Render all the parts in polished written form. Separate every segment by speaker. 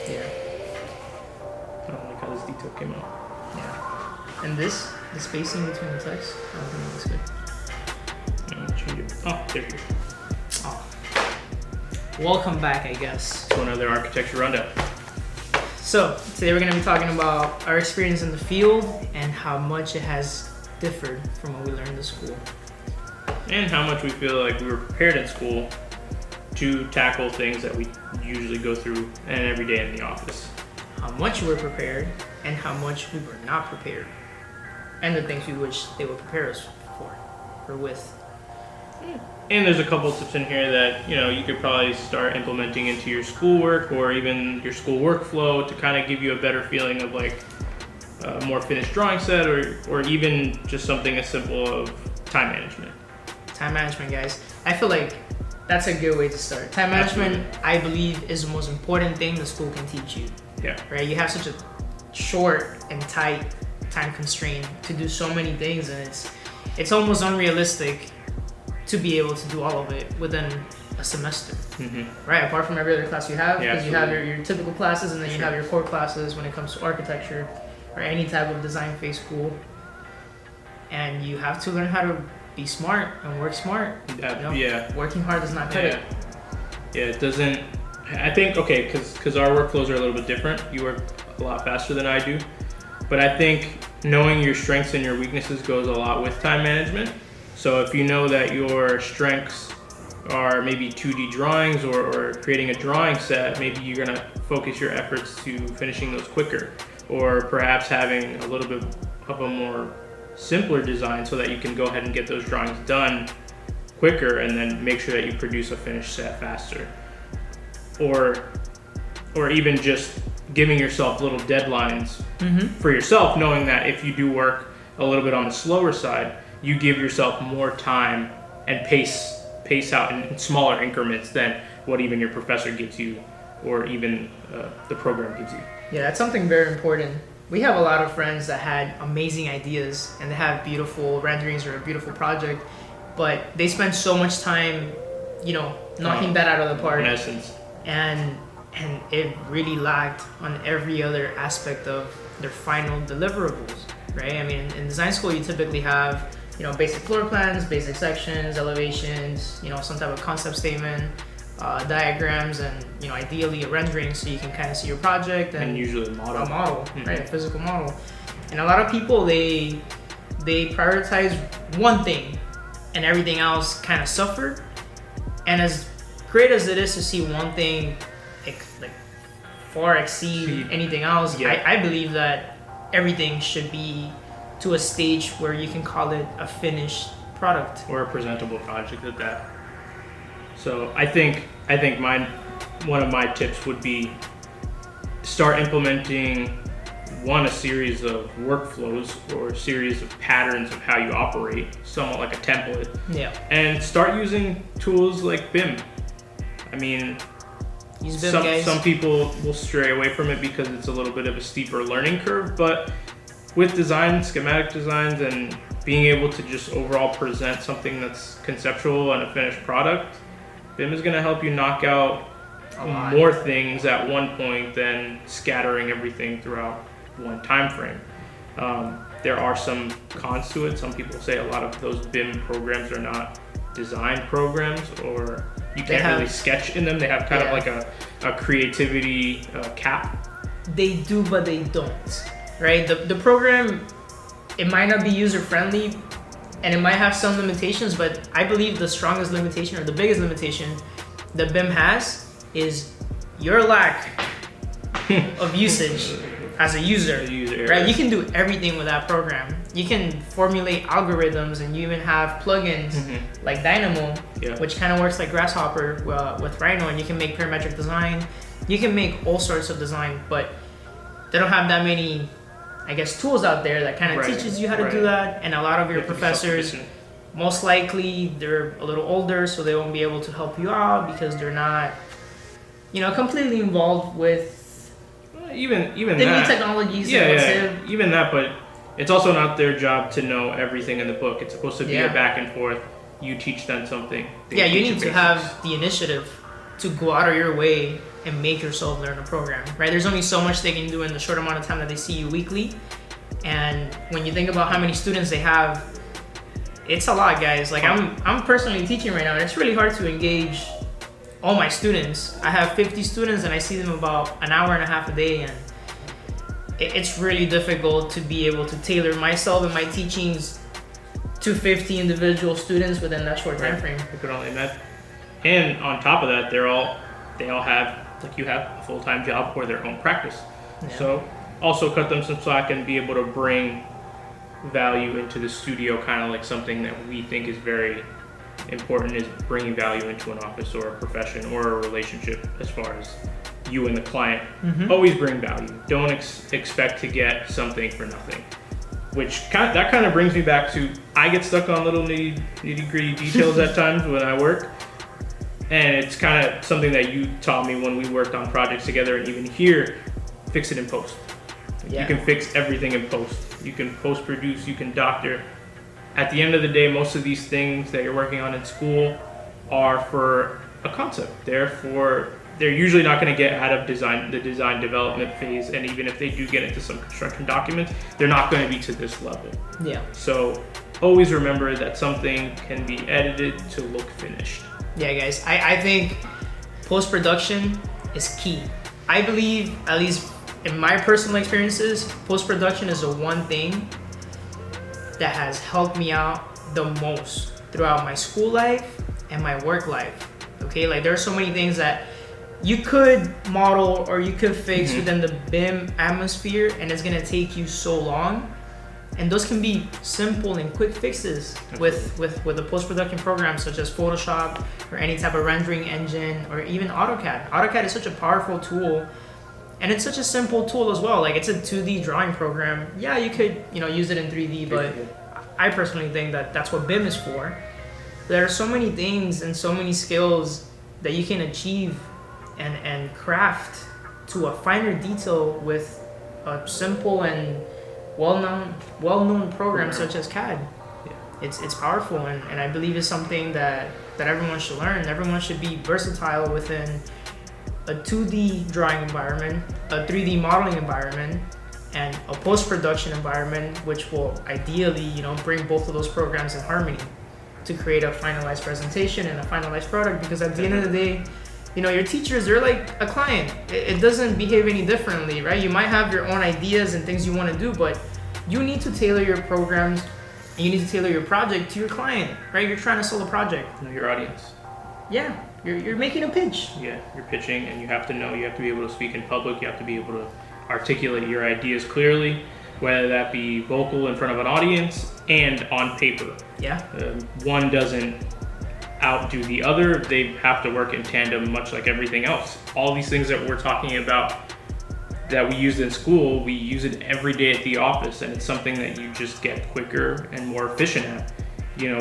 Speaker 1: Yeah.
Speaker 2: I don't like how this detail came out.
Speaker 1: Yeah. And the spacing between the text, I don't think it looks good.
Speaker 2: I'm gonna change it. Oh, there you go.
Speaker 1: Oh. Welcome back, I guess.
Speaker 2: To another architecture rundown.
Speaker 1: So, today we're going to be talking about our experience in the field and how much it has differed from what we learned in school.
Speaker 2: And how much we feel like we were prepared in school to tackle things that we usually go through and every day in the office.
Speaker 1: How much we were prepared and how much we were not prepared. And the things we wish they would prepare us for or with.
Speaker 2: And there's a couple tips in here that you could probably start implementing into your schoolwork or even your school workflow to kind of give you a better feeling of like a more finished drawing set or even just something as simple of time management.
Speaker 1: Time management, guys. I feel like that's a good way to start. Time management, absolutely. I believe, is the most important thing the school can teach you.
Speaker 2: Yeah.
Speaker 1: Right? You have such a short and tight time constraint to do so many things, and it's almost unrealistic to be able to do all of it within a semester, right? Apart from every other class you have, because you have your typical classes and then you have your core classes when it comes to architecture or any type of design phase school. And you have to learn how to be smart and work smart.
Speaker 2: Yeah.
Speaker 1: Working hard does not cut it.
Speaker 2: Yeah, it doesn't. I think, okay, because our workflows are a little bit different. You work a lot faster than I do. But I think knowing your strengths and your weaknesses goes a lot with time management. So if you know that your strengths are maybe 2D drawings or creating a drawing set, maybe you're gonna focus your efforts to finishing those quicker, or perhaps having a little bit of a more simpler design so that you can go ahead and get those drawings done quicker and then make sure that you produce a finished set faster. Or even just giving yourself little deadlines for yourself, knowing that if you do work a little bit on the slower side, you give yourself more time and pace out in smaller increments than what even your professor gives you or even the program gives you.
Speaker 1: Yeah, that's something very important. We have a lot of friends that had amazing ideas and they have beautiful renderings or a beautiful project, but they spend so much time, knocking that out of the park.
Speaker 2: In essence.
Speaker 1: And it really lacked on every other aspect of their final deliverables, right? I mean, in design school, you typically have basic floor plans, basic sections, elevations, some type of concept statement, diagrams, and ideally a rendering so you can kind of see your project and
Speaker 2: usually a model,
Speaker 1: right? A physical model. And a lot of people they prioritize one thing, and everything else kind of suffered. And as great as it is to see one thing like far exceed anything else, I believe that everything should be to a stage where you can call it a finished product
Speaker 2: or a presentable project at that. So I think one of my tips would be start implementing a series of workflows or a series of patterns of how you operate, somewhat like a template.
Speaker 1: Yeah.
Speaker 2: And start using tools like BIM. I mean,
Speaker 1: use BIM, guys.
Speaker 2: Some people will stray away from it because it's a little bit of a steeper learning curve, but with design, schematic designs, and being able to just overall present something that's conceptual and a finished product, BIM is going to help you knock out more things at one point than scattering everything throughout one time frame. There are some cons to it. Some people say a lot of those BIM programs are not design programs, or you can't really sketch in them. They have kind of like a creativity cap.
Speaker 1: They do, but they don't. Right? The program, it might not be user-friendly and it might have some limitations, but I believe the strongest limitation or the biggest limitation that BIM has is your lack of usage as a user, right? You can do everything with that program. You can formulate algorithms and you even have plugins like Dynamo, which kind of works like Grasshopper with Rhino, and you can make parametric design. You can make all sorts of design, but they don't have that many tools out there that kind of teaches you how to do that. And a lot of your professors, most likely they're a little older, so they won't be able to help you out because they're not, completely involved with
Speaker 2: even
Speaker 1: the
Speaker 2: that.
Speaker 1: new technologies.
Speaker 2: Even that, but it's also not their job to know everything in the book. It's supposed to be a back and forth. You teach them something.
Speaker 1: You need to have the initiative to go out of your way and make yourself learn a program, right? There's only so much they can do in the short amount of time that they see you weekly. And when you think about how many students they have, it's a lot, guys. Like I'm personally teaching right now, and it's really hard to engage all my students. I have 50 students and I see them about an hour and a half a day, and it's really difficult to be able to tailor myself and my teachings to 50 individual students within that short time frame.
Speaker 2: I could only imagine. And on top of that, they all have, like you have, a full-time job or their own practice.
Speaker 1: Yeah.
Speaker 2: So also cut them some slack and be able to bring value into the studio, kind of like something that we think is very important is bringing value into an office or a profession or a relationship. As far as you and the client, always bring value. Don't expect to get something for nothing. Which kind of brings me back to, I get stuck on little nitty gritty details at times when I work, and it's kind of something that you taught me when we worked on projects together. And even here, fix it in post. Yeah. You can fix everything in post. You can post produce, you can doctor. At the end of the day, most of these things that you're working on in school are for a concept. They're usually not going to get out of the design development phase, and even if they do get into some construction documents, they're not going to be to this level.
Speaker 1: Yeah.
Speaker 2: So always remember that something can be edited to look finished.
Speaker 1: Yeah, guys, I think post-production is key. I believe, at least in my personal experiences, post-production is the one thing that has helped me out the most throughout my school life and my work life. Okay, like there are so many things that you could model or you could fix within the BIM atmosphere, and it's gonna take you so long. And those can be simple and quick fixes with a post-production program such as Photoshop or any type of rendering engine or even AutoCAD. AutoCAD is such a powerful tool, and it's such a simple tool as well. Like it's a 2D drawing program. Yeah, you could use it in 3D, but I personally think that that's what BIM is for. There are so many things and so many skills that you can achieve and craft to a finer detail with a simple and well-known program such as CAD. Yeah. It's powerful, and I believe it's something that everyone should learn. Everyone should be versatile within a 2D drawing environment, a 3D modeling environment, and a post-production environment, which will ideally bring both of those programs in harmony to create a finalized presentation and a finalized product. Because at the end of the day, your teachers, they're like a client. It doesn't behave any differently, right? You might have your own ideas and things you want to do, but you need to tailor your programs and you need to tailor your project to your client, right? You're trying to sell a project.
Speaker 2: Know your audience.
Speaker 1: Yeah, you're making a pitch.
Speaker 2: Yeah, you're pitching, and you have to be able to speak in public. You have to be able to articulate your ideas clearly, whether that be vocal in front of an audience and on paper.
Speaker 1: Yeah.
Speaker 2: One doesn't outdo the other. They have to work in tandem, much like everything else. All these things that we're talking about that we used in school, we use it every day at the office, and it's something that you just get quicker and more efficient at.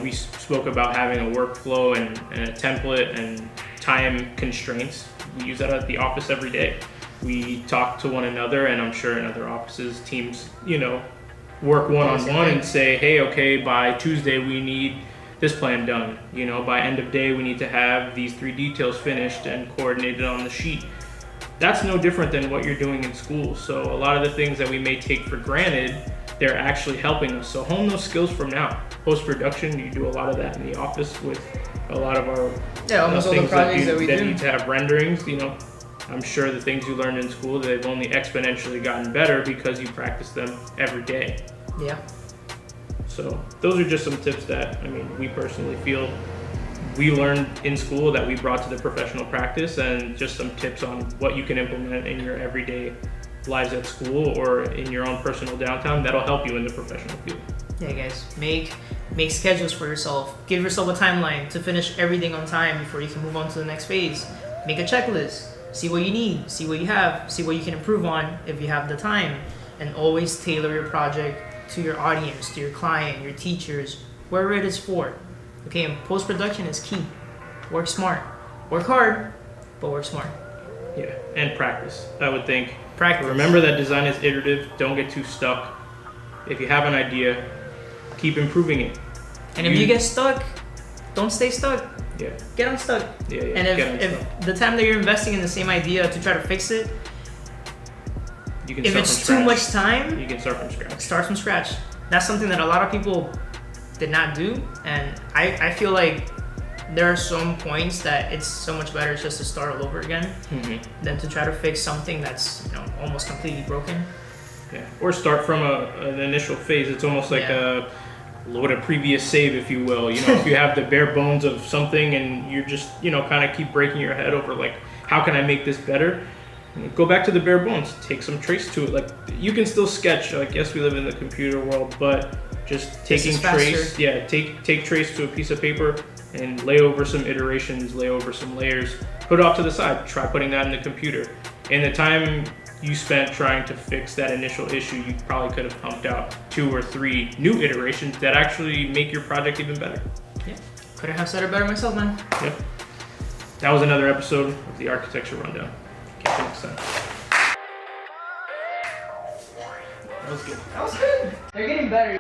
Speaker 2: We spoke about having a workflow and a template and time constraints. We use that at the office every day. We talk to one another, and I'm sure in other offices, teams, work one-on-one and say, hey, okay, by Tuesday we need this plan done. By end of day we need to have these 3 details finished and coordinated on the sheet. That's no different than what you're doing in school. So a lot of the things that we may take for granted, they're actually helping us. So hone those skills from now. Post-production, you do a lot of that in the office with a lot of our
Speaker 1: almost all the projects that we do
Speaker 2: need to have renderings. I'm sure the things you learned in school, they've only exponentially gotten better because you practice them every day.
Speaker 1: Yeah.
Speaker 2: So those are just some tips that we personally feel we learned in school that we brought to the professional practice, and just some tips on what you can implement in your everyday lives at school or in your own personal downtime that'll help you in the professional field.
Speaker 1: Yeah, guys, make schedules for yourself. Give yourself a timeline to finish everything on time before you can move on to the next phase. Make a checklist. See what you need, see what you have, see what you can improve on if you have the time, and always tailor your project to your audience, to your client, your teachers, wherever it is for. Okay, and post-production is key. Work smart. Work hard, but work smart.
Speaker 2: Yeah, and practice. I would think.
Speaker 1: Practice.
Speaker 2: Remember that design is iterative. Don't get too stuck. If you have an idea, keep improving it.
Speaker 1: And if you get stuck, don't stay stuck.
Speaker 2: Yeah.
Speaker 1: Get unstuck.
Speaker 2: Yeah.
Speaker 1: And if the time that you're investing in the same idea to try to fix it,
Speaker 2: You can
Speaker 1: if
Speaker 2: start
Speaker 1: it's
Speaker 2: from
Speaker 1: too
Speaker 2: scratch.
Speaker 1: much time,
Speaker 2: You can start from scratch.
Speaker 1: start from scratch. That's something that a lot of people did not do, and I feel like there are some points that it's so much better just to start all over again than to try to fix something that's almost completely broken.
Speaker 2: Yeah. Or start from an initial phase. It's almost like a load a previous save, if you will. If you have the bare bones of something and you're just kind of keep breaking your head over like, how can I make this better? Go back to the bare bones. Take some trace to it. Like, you can still sketch. Like, yes, we live in the computer world, but just taking trace. Yeah, take trace to a piece of paper and lay over some iterations, lay over some layers. Put it off to the side. Try putting that in the computer. And the time you spent trying to fix that initial issue, you probably could have pumped out 2 or 3 new iterations that actually make your project even better.
Speaker 1: Yeah, couldn't have said it better myself, man.
Speaker 2: Yep. That was another episode of the Architecture Rundown. Catch you next time.
Speaker 1: That was good. They're getting better.